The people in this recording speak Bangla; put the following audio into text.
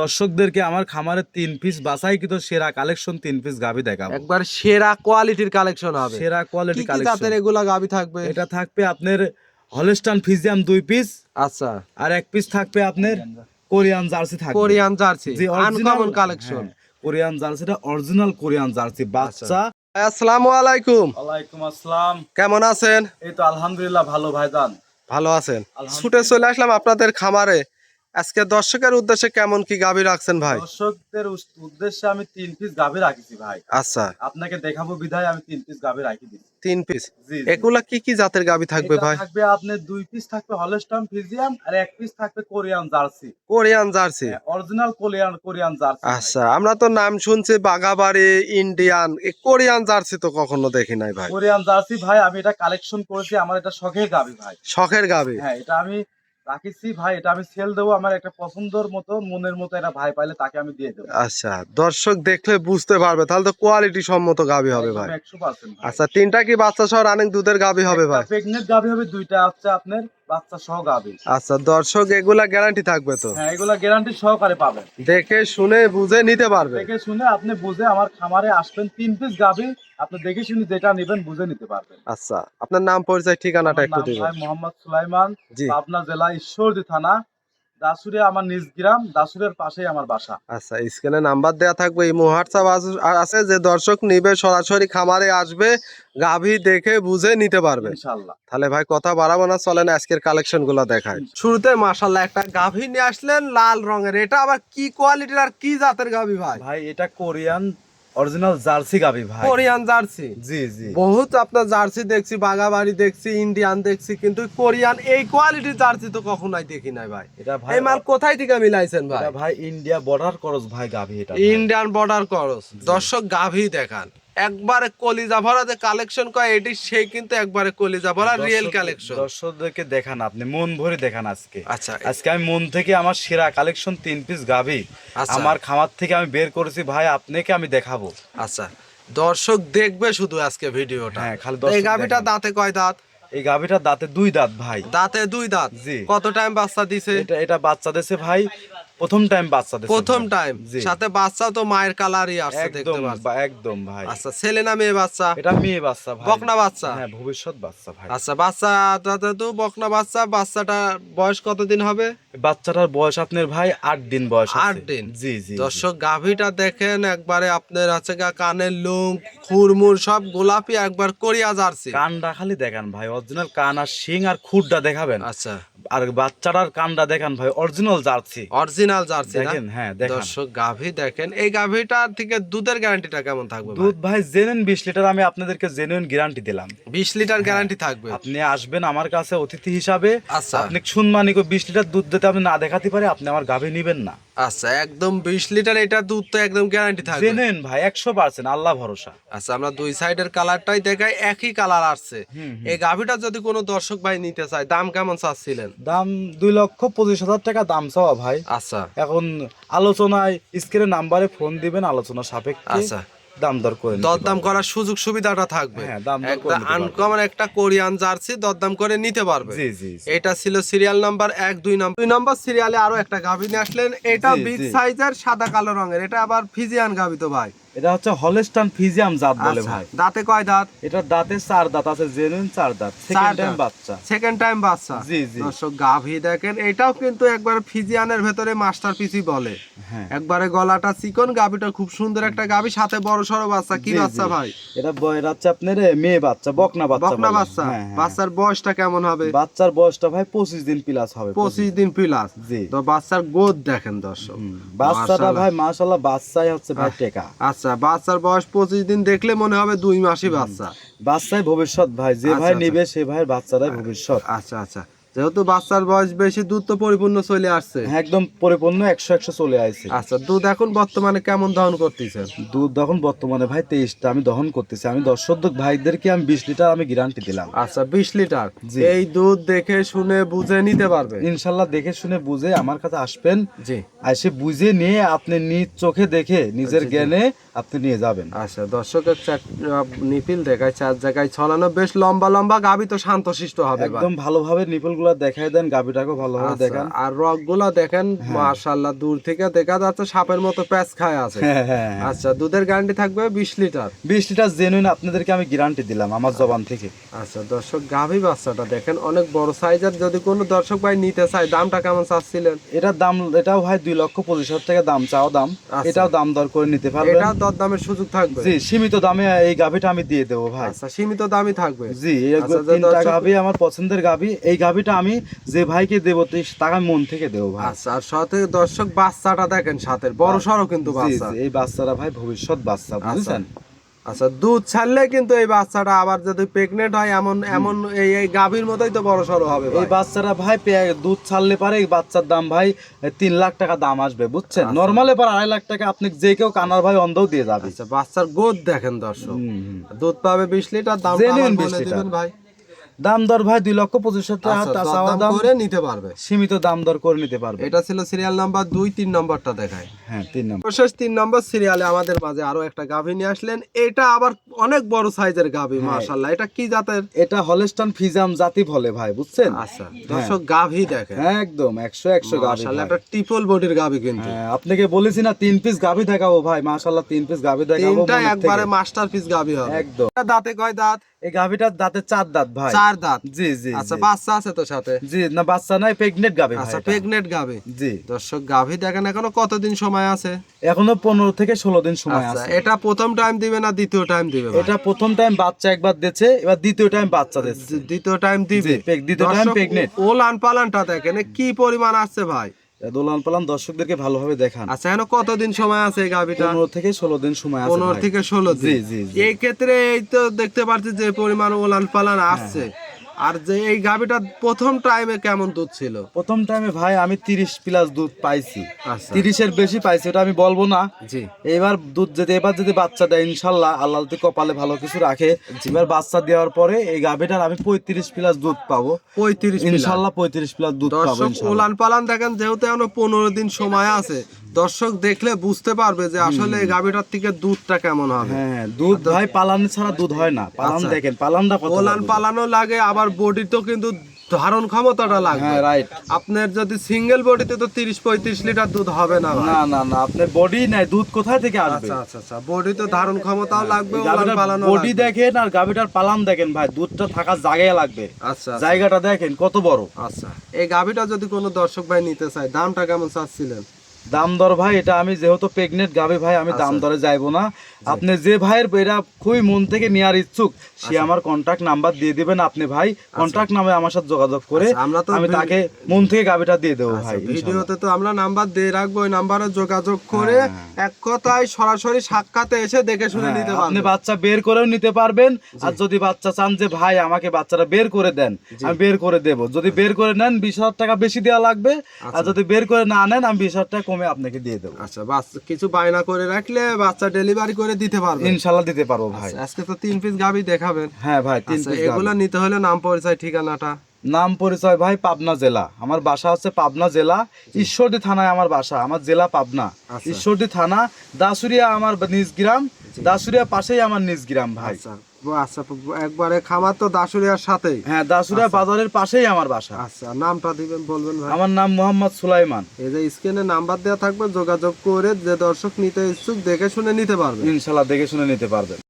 দর্শকদেরকে আমার খামারের 3 পিস বাছাইকৃত সেরা কালেকশন 3 পিস গাভী দেখাবো। একবার সেরা কোয়ালিটির কালেকশন হবে। সেরা কোয়ালিটি কি কি কালেকশন। জাতের এগুলা গাভী থাকবে? এটা থাকবে আপনার হলস্টাইন ফ্রিজিয়ান 2 পিস, আচ্ছা, আর 1 পিস থাকবে আপনার কোরিয়ান জার্সি থাকবে। কোরিয়ান জার্সি, জি, আনকমন কালেকশন। কোরিয়ান জার্সিটা অরিজিনাল কোরিয়ান জার্সি বাচ্চা। আসসালামু আলাইকুম। ওয়ালাইকুম আসসালাম। কেমন আছেন? এই তো আলহামদুলিল্লাহ ভালো ভাইজান। ভালো আছেন? ছুটে চলে আসলাম আপনাদের খামারে। আজকে দর্শকের উদ্দেশ্যে কেমন কি গাভী রাখছেন ভাই? দর্শকদের উদ্দেশ্যে আমি 3 পিস গাভী রাখিছি ভাই। আচ্ছা, আপনাকে দেখাবো বিধায় আমি 3 পিস গাভী রাখি দিচ্ছি। 3 পিস। জি, এগুলা কি কি জাতের গাভী থাকবে এটা ভাই? থাকবে আপনার 2 পিস থাকবে হলস্টাইন ফ্রিজিয়ান আর 1 পিস থাকবে Korean jersey. Korean jersey, original Korean jersey. আচ্ছা, আমরা তো নাম শুনছি বাগাবাড়ি, ইন্ডিয়ান। এই কোরিয়ান জার্সি তো কখনো দেখি নাই ভাই। কোরিয়ান জার্সি ভাই আমি এটা কালেকশন করেছি, আমার এটা শখের গাভী ভাই। শখের গাভী? হ্যাঁ, এটা আমি রাখিছি ভাই, এটা আমি সেল দেবো, আমার একটা পছন্দের মতো মনের মতো এটা ভাই পাইলে তাকে আমি দিয়ে দেবো। আচ্ছা, দর্শক দেখলে বুঝতে পারবে, তাহলে তো কোয়ালিটি সম্মত গাভী হবে ভাই। 100% ভাই। আচ্ছা, তিনটা কি বাচ্চা সহ রানিং দুধের গাভী হবে ভাই? প্রেগনেন্ট গাভী হবে, দুইটা হচ্ছে আপনার বাচ্চা সহ গাভী। আচ্ছা, দর্শক এগুলা গ্যারান্টি থাকবে তো? হ্যাঁ, এগুলা গ্যারান্টি সহকারে পাবেন। দেখে শুনে বুঝে নিতে পারবে? দেখে শুনে আপনি বুঝে আমার খামারে আসবেন, 3 পিস গাভী আপনি দেখে শুনে যেটা নেবেন বুঝে নিতে পারবেন। আচ্ছা, আপনার নাম পরিচয় ঠিকানাটা একটু দিবেন? ভাই মোহাম্মদ সুলাইমান, জি। পাবনা জেলা ঈশ্বরদী থানা, দাসুরিয়া আমার নিজ গ্রাম, দাসুরিয়ার পাশেই আমার বাসা। আচ্ছা, স্ক্রিনে নাম্বার দেয়া থাকবে, এই হোয়াটসঅ্যাপ আছে, যে দর্শক নিবে সরাসরি খামারে আসবে, গাভী দেখে বুঝে নিতে পারবে ইনশাআল্লাহ। তাহলে ভাই কথা বাড়াবো না, চলেন আজকের কালেকশন গুলো দেখায়। শুরুতে মাশাআল্লাহ একটা গাভী নিয়ে আসলেন লাল রঙের, এটা আবার কি কোয়ালিটির আর কি জাতের গাভী ভাই? ভাই এটা কোরিয়ান অরিজিনাল জার্সি গাভী ভাই। Korean jersey? জি জি। বহুত আপনার জার্সি দেখছি, বাগাবাড়ি দেখছি, ইন্ডিয়ান দেখছি, কিন্তু কোরিয়ান এই কোয়ালিটির জার্সি তো কখনোই দেখি নাই ভাই। এটা ভাই এই মাল কোথায় থেকে মিলাইছেন ভাই? এটা ভাই ইন্ডিয়া বর্ডার ক্রস ভাই গাভী এটা। Indian border cross. দর্শক গাভী দেখান, একবারে কলিজা ভরা যে কালেকশন করে এটি, সেই কিন্তু একবারে কলিজা ভরা রিয়েল কালেকশন। দর্শকদেরকে দেখান, আপনি মন ভরে দেখান আজকে। আচ্ছা, আজকে আমি মন থেকে আমার সেরা কালেকশন 3 পিস গাভী আচ্ছা। আমার খামার থেকে আমি বের করেছি ভাই, আপনাকে আমি দেখাবো। আচ্ছা, দর্শক দেখবে শুধু আজকে ভিডিওটা। হ্যাঁ, খালি এই দর্শক গাভীটা দেখান। দাঁতে কয় দাঁত? এই গাভীটার দাঁতে 2 দাঁত ভাই। দাঁতে 2 দাঁত? জি। কত টাইম বাচ্চা দিছে? এটা বাচ্চা দিছে ভাই, প্রথম টাইম বাচ্চা দিছে। প্রথম টাইম। জি। সাথে বাচ্চা তো মায়ের কালারই আসছে দেখতে একদম পাচ্ছি। একদম ভাই। আচ্ছা, ছেলে না মেয়ে বাচ্চা? এটা মেয়ে বাচ্চা ভাই। বকনা বাচ্চা? হ্যাঁ, ভবিষ্যৎ বাচ্চা ভাই। আচ্ছা, বাচ্চাটা তো বকনা বাচ্চা। বাচ্চাটা বয়স কতদিন হবে? বাচ্চাটার বয়স আপনার ভাই 8 দিন বয়স আছে। 8 দিন? জি জি। দর্শক গাভীটা দেখেন, একবারে আপনার আছে কানের লোম খুরমুর সব গোলাপি, একবার কোরিয়া জার্সি। কানটা খালি দেখান ভাই, অরিজিনাল কান আর শিং আর খুঁটটা দেখাবেন। আচ্ছা, আর বাচ্চাটার কানটা দেখান ভাই, অরিজিনাল জার্সি। অরিজিনাল জার্সি না? দেখেন, হ্যাঁ দেখান। দর্শক গাভী দেখেন, এই গাভীটার থেকে দুধের গ্যারান্টিটা কেমন থাকবে ভাই? দুধ ভাই জেনুইন 20 লিটার আমি আপনাদেরকে জেনুইন গ্যারান্টি দিলাম। 20 লিটার গ্যারান্টি থাকবে? আপনি আসবেন আমার কাছে অতিথি হিসাবে, আচ্ছা। আপনি শুনমানি 20 লিটার দুধ দিতে আপনি না দেখাতে পারে, আপনি আমার গাভী নিবেন না। আচ্ছা, একদম 20 লিটার এটা দুধ তো একদম গ্যারান্টি থাকবে? জেনুইন ভাই, 100% আল্লাহ ভরসা। আচ্ছা, আমরা দুই সাইডের কালারটাই দেখাই, একই কালার আসছে। এই গাভীটা যদি কোনো দর্শক ভাই নিতে চায়, দাম কেমন চাচ্ছিলেন? দাম 2,25,000 টাকা দাম চাওয়া ভাই। আচ্ছা, এখন আলোচনায় স্ক্রিনে নাম্বারে ফোন দিবেন, আলোচনা সাপেক্ষে আচ্ছা, দাম দর করে নিতে দরদাম পারবেন। করার সুযোগ সুবিধাটা থাকবে? হ্যাঁ, দাম দর করে একটা নিতে পারবেন। আনকমন একটা কোরিয়ান জার্সি দরদাম করে নিতে পারবে। জি জি জি। এটা ছিল সিরিয়াল নাম্বার 1, 2 নম্বর সিরিয়ালে আরো একটা গাভী নিয়ে আসলেন, এটা জি, বিগ জি। সাইজের সাদা কালো রঙের, এটা আবার ফিজিয়ান গাভী তো ভাই? এটা হচ্ছে হলস্টাইন ফ্রিজিয়ান জাত বলে আচ্ছা, ভাই। দাঁতে কয় দাঁত? এটা দাঁতে 4 দাঁত আছে, জেনুইন 4 দাঁত, সেকেন্ড টাইম বাচ্চা। সেকেন্ড টাইম বাচ্চা? জি জি। দর্শক গাভী দেখেন, এটাও কিন্তু একবার ফিজিয়ানের ভেতরে মাস্টার পিসি বলে। হ্যাঁ। একবারে গলাটা চিকন, গাভীটা খুব সুন্দর একটা গাভী, সাথে বড় সড়ো বাচ্চা। কি জি, বাচ্চা জি। ভাই? এটা হচ্ছে আপনার মেয়ে বাচ্চা, বকনা বাচ্চা বকনা বলে। বাচ্চা? হ্যাঁ, হ্যাঁ। বাচ্চার বয়সটা কেমন হবে? বাচ্চার বয়সটা ভাই 25 দিন প্লাস হবে। 25 দিন প্লাস? জি। তো বাচ্চার গোদ দেখেন দর্শক। বাচ্চাটা মাশাআল্লাহ। ভাই মাশাআল্লাহ, বাচ্চাই হচ্ছে ভাই টেকা। আচ্ছা, বাচ্চার বয়স 25 দিন দেখলে মনে হবে 2 মাসই বাচ্চা। বাচ্চাই ভবিষ্যৎ ভাই, যে আচ্ছা, ভাই আচ্ছা। নিবে সে ভাইয়ের বাচ্চারাই ভবিষ্যৎ। আচ্ছা, আচ্ছা, যেহেতু বাচ্চার বয়স বেশি, দুধ তো পরিপূর্ণ চলে আসছে। হ্যাঁ, একদম পরিপূর্ণ 100 চলে আসছে। আচ্ছা, দুধ এখন বর্তমানে কেমন দহন করতেছেন? দুধ এখন বর্তমানে ভাই 23টা আমি দহন করতেছি। আমি দর্শক ভাইদেরকে আমি 20 লিটার আমি গ্যারান্টি দিলাম। আচ্ছা, 20 লিটার। জি। এই দুধ দেখে শুনে বুঝে নিতে পারবে? ইনশাল্লাহ দেখে শুনে বুঝে আমার কাছে আসবেন, জি। এসে বুঝে নিয়ে আপনি নিজ চোখে দেখে নিজের জ্ঞানে আপনি নিয়ে যাবেন। আচ্ছা, দর্শকের নিপিল দেখায় 4 জায়গায় ছড়ানো, বেশ লম্বা লম্বা গাভী, তো শান্তশিষ্ট হবে ভাই। একদম ভালোভাবে নিপলগুলো গুলা দেখাই দেন, গাভীটাকে ভালোভাবে আচ্ছা, দেখান। আর রক গুলা দেখেন মাশাআল্লাহ, দূর থেকে দেখা যাচ্ছে সাপের মতো প্যাচ খায় আছে। হ্যাঁ হ্যাঁ। আচ্ছা, দুধের গ্যারান্টি থাকবে 20 লিটার। 20 লিটার জেনুইন আপনাদেরকে আমি গ্যারান্টি দিলাম আমার জবান থেকে। আচ্ছা দর্শক, গাভী বাচ্চাটা দেখেন অনেক বড় সাইজের। যদি কোনো দর্শক ভাই নিতে চায়, দামটা কেমন চাচ্ছিলেন? এটার দাম, এটাও ভাই 2,25,000 টাকা দাম, চাওয়া দাম। আচ্ছা। এটাও দাম দর করে নিতে পারবেন। এটা দরদামের সুযোগ থাকবে? জি, সীমিত দামে এই গাভীটা আমি দিয়ে দেবো ভাই। আচ্ছা, সীমিত দামই থাকবে। জি, আচ্ছা, তিনটা দর্শক- গাভী আমার পছন্দের গাভী। এই গাভীটা আমি যে ভাইকে দেবো তাকে মন থেকে দেবো ভাই। আচ্ছা, আর সাথে দর্শক বাচ্চাটা দেখেন, সাথে বড় সড়ো কিন্তু জি, বাচ্চা। জি, এই বাচ্চারা ভাই ভবিষ্যৎ বাচ্চা, বুঝছেন? আচ্ছা, দুধ ছাড়লে কিন্তু এই বাচ্চাটা আবার যদি প্রেগনেন্ট হয়, এমন এমন এই গাভীর মতোই তো বড় সড়ো হবে ভাই। এই বাচ্চারা ভাই দুধ ছাড়লে পারে এই বাচ্চার দাম ভাই 3 লাখ টাকা দাম আসবে, বুঝছেন? আচ্ছা। নরমালে পারে 2.5 লাখ টাকা আপনি যে কেউ কানার ভাই অন্ধও দিয়ে যাবে। আচ্ছা, বাচ্চার গোদ দেখেন দর্শক, দুধ পাবে 20 লিটার। দাম Genuine 20 বলে লিটার। দিবেন ভাই। দাম দর ভাই 2,25,000 টাকা আচ্ছা, চাওয়া দরদাম দাম, করে নিতে পারবে। সীমিত দাম দর করে নিতে পারবে। এটা ছিল সিরিয়াল নাম্বার 2, 3 নম্বরটা দেখায়। হ্যাঁ, 3 নম্বর। সর্বশেষ 3 নম্বর সিরিয়ালে আমাদের মাঝে আরো একটা গাভী নিয়ে আসলেন। এটা আবার অনেক বড় সাইজের গাভী, মাশাআল্লাহ। এটা কি জাতের? এটা হলস্টাইন ফ্রিজিয়ান জাতি বলে ভাই, বুঝছেন? আচ্ছা দর্শক, গাভী দেখেন একদম 100 গাভী মাশাআল্লাহ, ভাই। একটা ট্রিপল বডির গাভী কিন্তু। হ্যাঁ, আপনাকে বলেছি না 3 পিস গাভী দেখাবো ভাই, মাশাআল্লাহ 3 পিস গাভী দেখাবো তিনটা মনের একবারে থেকে। মাস্টারপিস গাভী হবে। একদম। এটা দাঁতে কয় দাঁত? এই গাভীটার দাঁতে 4 দাঁত ভাই। 4 দাঁত। জি জি। আচ্ছা, জি। বাচ্চা আছে তো সাথে? জি, না বাচ্চা নাই, প্রেগনেন্ট গাভী ভাই। আচ্ছা, এটা। প্রেগনেন্ট গাভী। জি। দর্শক, গাভী দেখেন এখনো কতদিন সময় আছে? এখনো 15 থেকে 16 দিন সময় আচ্ছা, আছে। এটা প্রথম টাইম দিবে না দ্বিতীয় টাইম দিবে ভাই? এটা প্রথম টাইম বাচ্চা একবার দিয়েছে, এবার দ্বিতীয় টাইম বাচ্চা দিচ্ছে। দ্বিতীয় টাইম দিবে। জি, দ্বিতীয় টাইম দর্শক, প্রেগনেন্ট। ওলান পালানটা দেখেন এ কি পরিমাণ আসছে ভাই। দোলান পালান দর্শকদেরকে ভালোভাবে দেখান। আচ্ছা, এখন কতদিন সময় আছে এই গাভীটা? 15 থেকে 16 দিন সময় আছে 15 ভাই। থেকে 16 জি দিন। জি জি। এই ক্ষেত্রে এই তো দেখতে পাচ্ছি যে পরিমাণ ওলান পালান আসছে। আর যে এই গাভীটা প্রথম টাইমে কেমন দুধ ছিল? প্রথম টাইমে ভাই আমি 30 প্লাস দুধ পাইছি। আচ্ছা। 30 এর বেশি পাইছি, ওটা আমি বলবো না। জি। এবার যদি বাচ্চা দেয় ইনশাল্লাহ, আল্লাহ যদি কপালে ভালো কিছু রাখে, এবার বাচ্চা দেওয়ার পরে এই গাভীটার আমি 35 প্লাস দুধ পাবো 35 ইনশাল্লাহ। 35 প্লাস দুধ পাবো দর্শক, ইনশাল্লাহ। ওলান পালান দেখেন, যেহেতু এখনো 15 দিন সময় আছে, দর্শক দেখলে বুঝতে পারবে যে আসলে এই গাভীটার থেকে দুধটা কেমন হবে। হ্যাঁ, দুধ ভাই পালান ছাড়া দুধ হয় না। পালান আচ্ছা। দেখেন, পালানটা কত ওলান লাগবে। পালানো লাগে, আবার বডিতেও কিন্তু ধারণ ক্ষমতাটা লাগবে। হ্যাঁ, রাইট। আপনার যদি সিঙ্গেল বডিতে তো 30-35 লিটার দুধ হবে না ভাই। না না না, আপনার বডি নাই, দুধ কোথায় থেকে আসবে? আচ্ছা আচ্ছা আচ্ছা, বডিতে ধারণ ক্ষমতাও লাগবে, ওলান পালানো বডি লাগবে। দেখেন আর গাভীটার পালান দেখেন ভাই, দুধটা থাকার জায়গায় লাগবে। আচ্ছা জায়গাটা দেখেন কত বড়। আচ্ছা, এই গাভীটা যদি কোনো দর্শক ভাই নিতে চায়, দামটা কেমন চাচ্ছিলেন? দাম দর ভাই, এটা আমি যেহেতু প্রেগনেন্ট গাভী ভাই, আমি দাম দরে যাইবো না। আপনি যে ভাইয়ের এরা খুবই মন থেকে নেওয়ার ইচ্ছুক, সে আমার কন্টাক্ট নাম্বার দিয়ে দিবেন। আপনি ভাই কন্টাক্ট নামে আমার সাথে যোগাযোগ করে আচ্ছা, আমরা তো আমি তাকে মন থেকে গাভীটা দিয়ে দেবো ভাই। ভিডিওতে তো আমরা নাম্বার দিয়ে রাখবো, ওই নাম্বারে যোগাযোগ করে এক কথায় সরাসরি সাক্ষাতে এসে দেখে শুনে নিতে আপনি পারবেন। বাচ্চা বের করেও নিতে পারবেন। আর যদি বাচ্চা চান যে ভাই আমাকে বাচ্চাটা বের করে দেন, আমি বের করে দেব। যদি বের করে নেন 20,000 টাকা বেশি দেওয়া লাগবে, আর যদি বের করে না নেন আমি 20,000 টাকা কমে আপনাকে দিয়ে দেবো। আচ্ছা, বাচ্চা কিছু বায়না করে রাখলে বাচ্চা ডেলিভারি করে দিতে পারবেন। ইনশাল্লাহ দিতে পারবো ভাই। আজকে তো 3 পিস গাভী দেখাবেন। হ্যাঁ ভাই, 3 আচ্ছা, পিস এগুলা নিতে হলে নাম পরিচয় ঠিকানাটা। নাম পরিচয় ভাই পাবনা জেলা, আমার বাসা হচ্ছে পাবনা জেলা, ঈশ্বরদী থানায় আমার বাসা। আমার জেলা পাবনা, ঈশ্বরদী থানা, দাসুরিয়া আমার নিজ গ্রাম, দাসুরিয়া পাশেই আমার নিজ গ্রাম ভাই। আচ্ছা আচ্ছা, একবারে খামার তো দাসুরিয়ার সাথেই? হ্যাঁ, দাসুরিয়া বাজারের পাশেই আমার বাসা। আচ্ছা, নামটা দিবেন, বলবেন ভাই? আমার নাম মোহাম্মদ সুলাইমান। এই যে স্ক্রিনে নাম্বার দেওয়া থাকবে, যোগাযোগ করে যে দর্শক নিতে ইচ্ছুক দেখে শুনে নিতে পারবে। ইনশাল্লাহ দেখে শুনে নিতে পারবেন।